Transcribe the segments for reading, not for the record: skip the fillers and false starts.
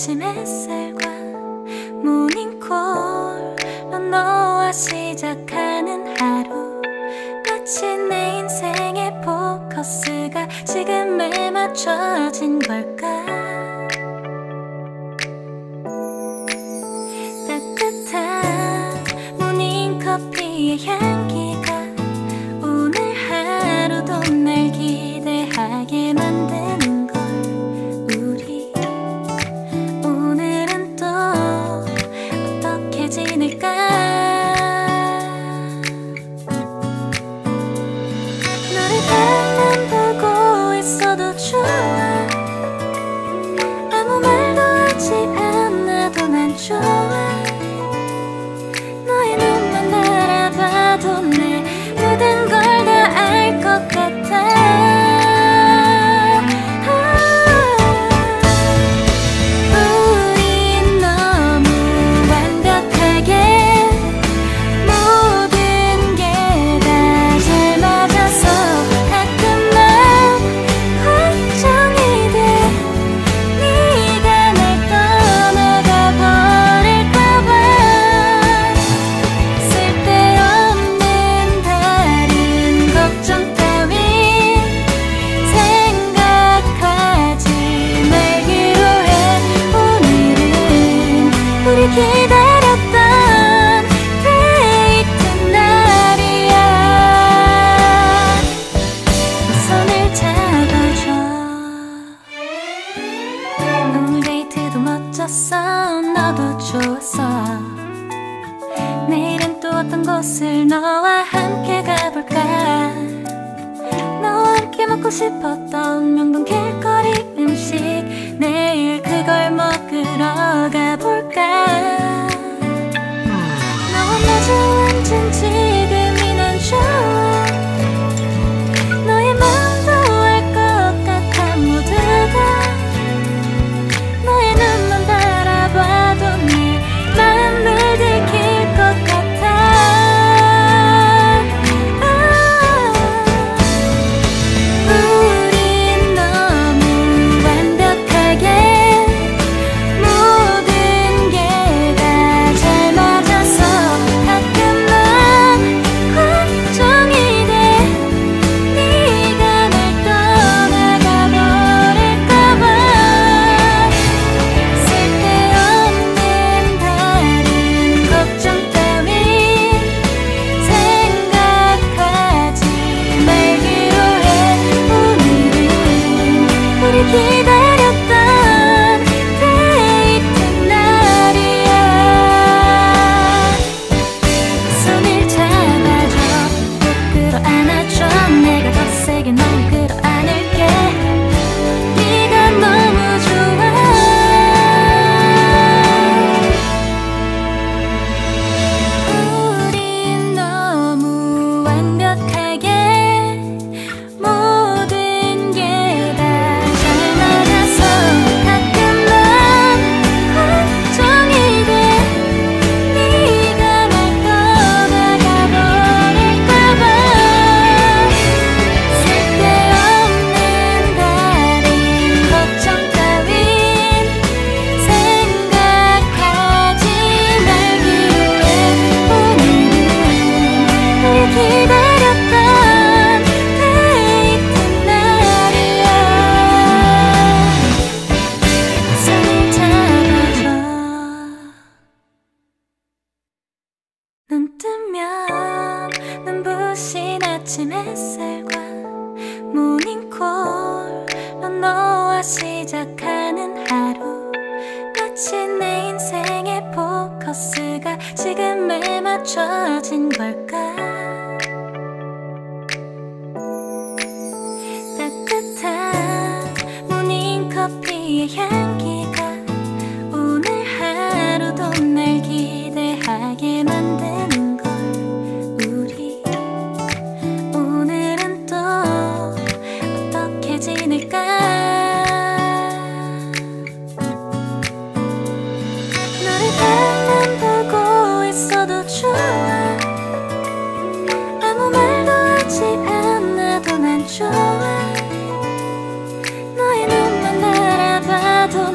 아침 햇살과 모닝콜로 너와 시작하는 하루, 마치 내 인생의 포커스가 지금에 맞춰진 걸까. 따뜻한 모닝커피의 향기가 오늘 하루도 날 기대하게 만드는 걸. 우리 오늘은 또 어떻게 지낼까. 너를 가만 보고 있어도 좋아. 아무 말도 하지 않아도 난 좋아. 너의 눈만 바라봐도 내 모든 걸 다 알 것 같아. 우린 너무 완벽하게 모든 게 다 잘 맞아서 가끔 난 걱정이 돼. 네가 날 떠나가 버릴까봐. 쓸데없는 다른 걱정 따윈 생각하지 말기로 해. 오늘은 우리 기다렸던 데이트 날이야. 손을 잡아줘. 오늘 데이트도 멋졌어. 너도 좋았어. 내일은 또 어떤 곳을 너와 함께 가볼까. 너와 함께 먹고 싶었던 명동 길거리 음식, 내일 그걸 먹으러 가볼까. 너와 마주 앉은 지금이 난 좋아. 너의 마음도 알 것 같아. 모두가 너의 눈만 바라봐도 내 마음을 들킬 것 같아. 우린 너무 완벽하게 모든 게 다 잘 맞아서 가끔 난 걱정이 돼. 네가 날 떠나가 버릴까봐. 쓸데없는 다른 걱정 따윈 생각하지 말기로 해. 오늘은 우리 기다렸던 데이트 날이야. 손을 잡아줘. 꼭 끌어안아줘. 내가 더 세게 널 끌어안을게. 네가 너무 좋아. 우린 너무 완벽하게 모든 게 다 잘 맞아서 가끔 난 걱정이 돼. 네가 날 떠나가 버릴까봐. 쓸데없는 다른 걱정 따윈 생각하지 말기로 해. 오늘은 우리 기다렸던 데이트 날이야. 손을 잡아줘. 눈 뜨면 눈부신 아침 햇살과 모닝콜로 너와 시작하는 하루, 마치 내 인생의 포커스가 지금에 맞춰진 걸까. 따뜻한 모닝커피의 향기가 오늘 하루도 날 기대하게 만드는 걸. 우리 오늘은 또 어떻게 지낼까. 너를 가만 보고 있어도 좋아. 아무 말도 하지 않아도 난 좋아. 너의 눈만 바라봐도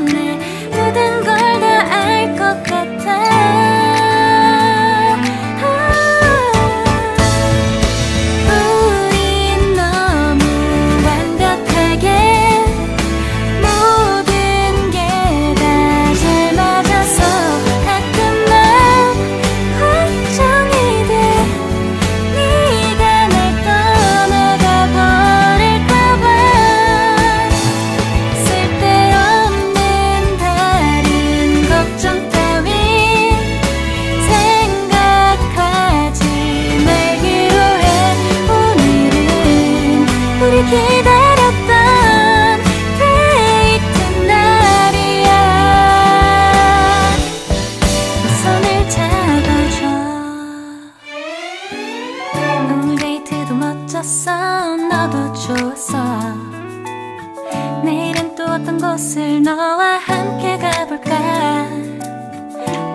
어떤 곳을 너와 함께 가볼까.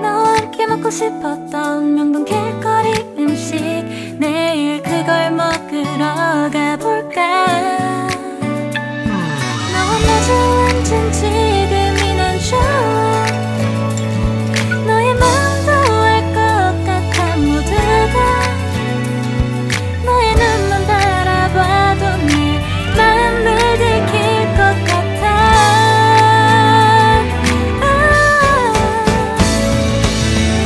너와 함께 먹고 싶었던 명동 길거리 음식, 내일 그걸 먹으러 가볼까. 너와 마주 앉은 지금이 난 좋아. 너의 마음도 알 것 같아. 모두 다 너의 눈만 바라봐도 내 마음을 들킬 것 같아.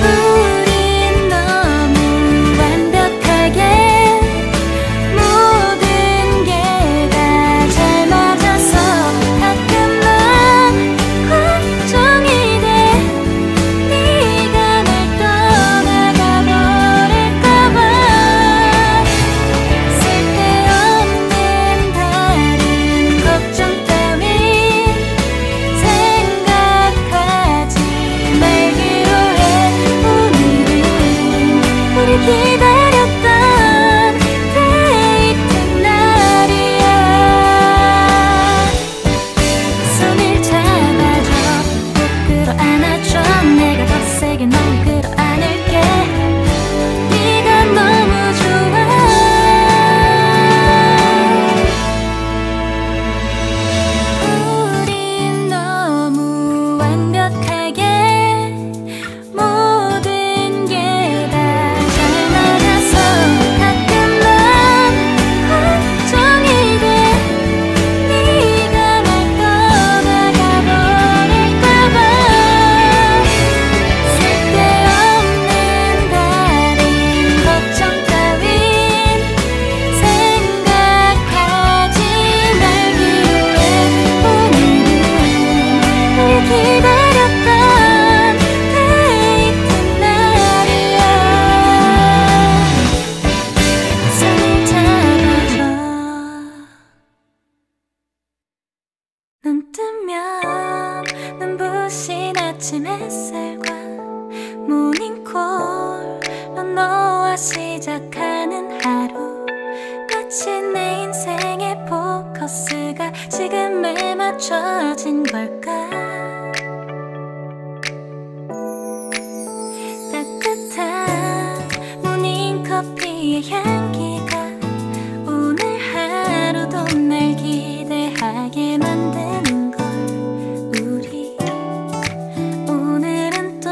우린 너무 완벽하게 모든 게 다 잘 맞아서 가끔만 걱정이 돼. 네가 날 떠나가 버릴까봐. 쓸데없는 다른 걱정 따윈 생각하지 말기로 해. 오늘은 우리 기다렸던 데이트 날이야. 손을 잡아줘, 꼭 끌어안아줘. 내가 더 세게 널 끌어안을게. 네가 너무 좋아. 우린 너무 완벽하게 모든 게 다 잘 맞아서 가끔만 걱정이 돼. 네가 날 떠나가 버릴까봐. 쓸데없는 다른 걱정 따윈 생각하지 말기로 해. 오늘은 우리 기다렸던 데이트 날이야. 손을 잡아줘. 눈 뜨면 눈부신 아침 햇살과 모닝콜로 너와 시작하는 하루. 마치 내 인생의 포커스가 지금에 맞춰진 걸까. 따뜻한 모닝커피의 향기가 오늘 하루도 날 기대하게 만드는 걸. 우리 오늘은 또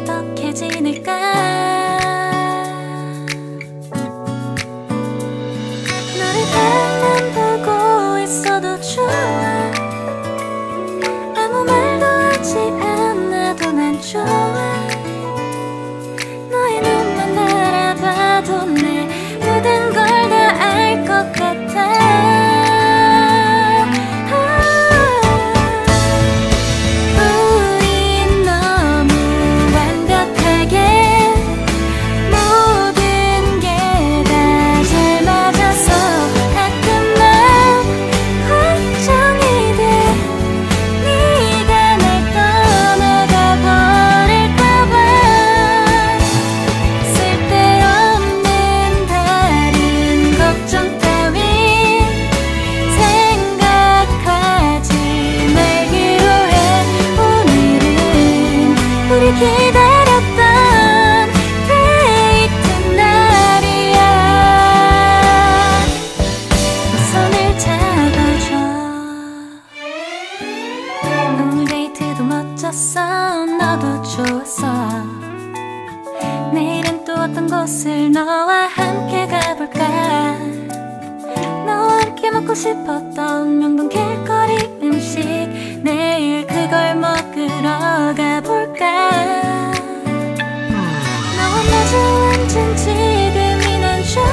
어떻게 지낼까. 너를 바라만 보고 있어도 좋아. 아무 말도 하지 않아도 난 좋아. 너의 눈만 바라봐도 내 모든 걸 다 알 것 같아. 우린 너무 완벽하게 모든 게 다 잘 맞아서 가끔만 걱정이 돼. 네가 날 떠나가 버릴까봐. 쓸데없는 다른 걱정 따윈 생각하지 말기로 해. 오늘은 우리 기다렸던 데이트 날이야. 손을 잡아줘. 오늘 데이트도 멋졌어. 너도 좋았어. 내일은 또 어떤 곳을 너와 함께 가볼까. 너와 함께 먹고 싶었던 명동 길거리 음식, 내일 그걸 먹으러 가볼까. 너와 마주 앉은 지금이 난 좋아.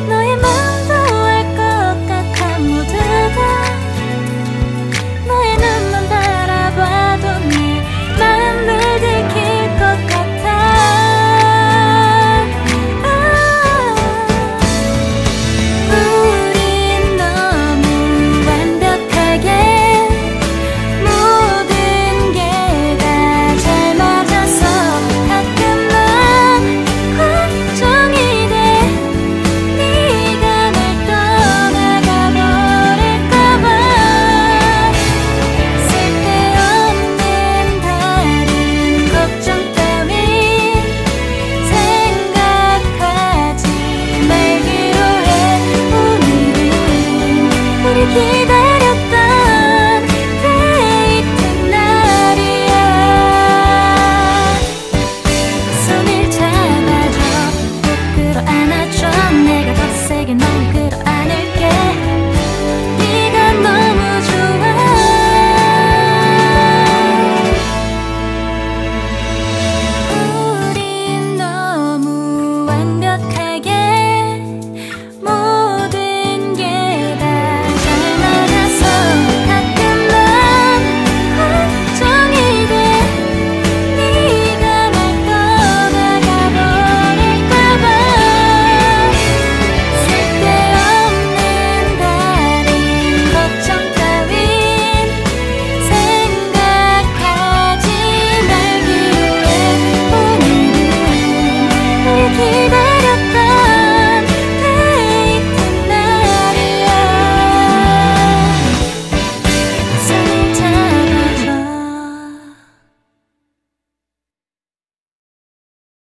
너의 마음도 알 것 같아. 모두 다 너의 눈만 바라봐도 내 마음을 들킬 것 같아. 우린 너무 우리